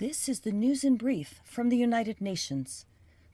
This is the news in brief from the United Nations.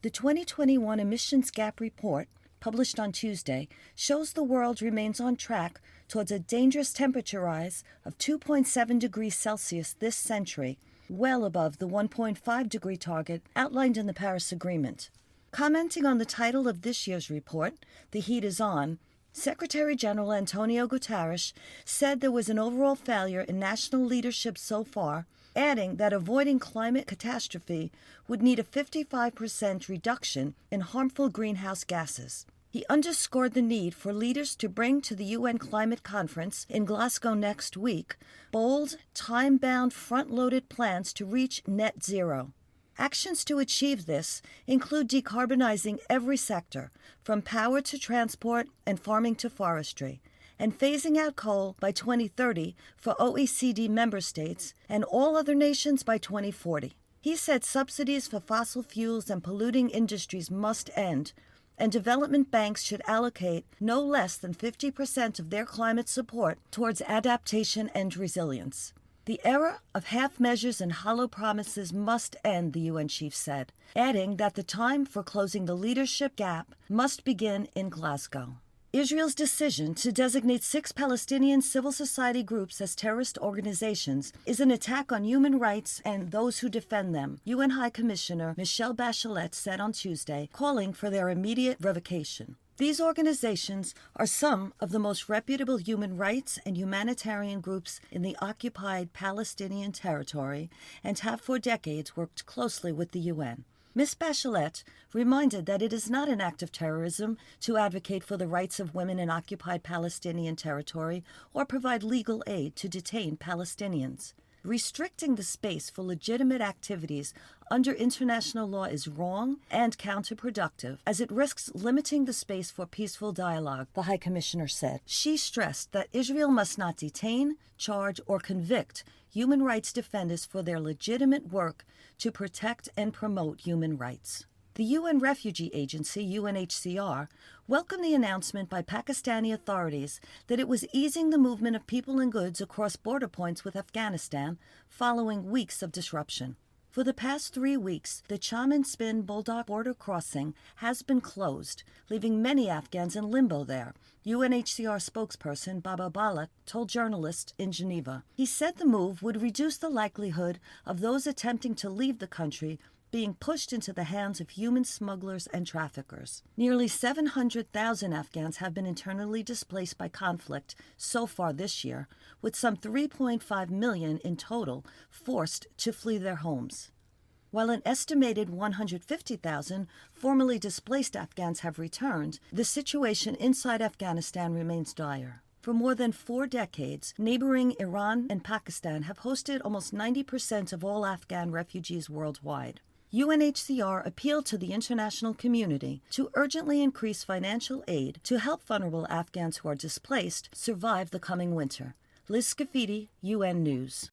The 2021 Emissions Gap Report, published on Tuesday, shows the world remains on track towards a dangerous temperature rise of 2.7 degrees Celsius this century, well above the 1.5 degree target outlined in the Paris Agreement. Commenting on the title of this year's report, "The Heat is On," Secretary General Antonio Guterres said there was an overall failure in national leadership so far, adding that avoiding climate catastrophe would need a 55% reduction in harmful greenhouse gases. He underscored the need for leaders to bring to the UN Climate Conference in Glasgow next week bold, time-bound, front-loaded plans to reach net zero. Actions to achieve this include decarbonizing every sector, from power to transport and farming to forestry, and phasing out coal by 2030 for OECD member states and all other nations by 2040. He said subsidies for fossil fuels and polluting industries must end, and development banks should allocate no less than 50% of their climate support towards adaptation and resilience. The era of half measures and hollow promises must end, the UN chief said, adding that the time for closing the leadership gap must begin in Glasgow. Israel's decision to designate 6 Palestinian civil society groups as terrorist organizations is an attack on human rights and those who defend them, UN High Commissioner Michelle Bachelet said on Tuesday, calling for their immediate revocation. These organizations are some of the most reputable human rights and humanitarian groups in the occupied Palestinian territory and have for decades worked closely with the UN. Ms. Bachelet reminded that it is not an act of terrorism to advocate for the rights of women in occupied Palestinian territory or provide legal aid to detained Palestinians. Restricting the space for legitimate activities under international law is wrong and counterproductive, as it risks limiting the space for peaceful dialogue, the High Commissioner said. She stressed that Israel must not detain, charge, or convict human rights defenders for their legitimate work to protect and promote human rights. The UN Refugee Agency, UNHCR, welcomed the announcement by Pakistani authorities that it was easing the movement of people and goods across border points with Afghanistan following weeks of disruption. For the past 3 weeks, the Chaman Spin Buldak border crossing has been closed, leaving many Afghans in limbo there, UNHCR spokesperson Baba Balak told journalists in Geneva. He said the move would reduce the likelihood of those attempting to leave the country being pushed into the hands of human smugglers and traffickers. Nearly 700,000 Afghans have been internally displaced by conflict so far this year, with some 3.5 million in total forced to flee their homes. While an estimated 150,000 formerly displaced Afghans have returned, the situation inside Afghanistan remains dire. For more than 4 decades, neighboring Iran and Pakistan have hosted almost 90% of all Afghan refugees worldwide. UNHCR appealed to the international community to urgently increase financial aid to help vulnerable Afghans who are displaced survive the coming winter. Liz Scafidi, UN News.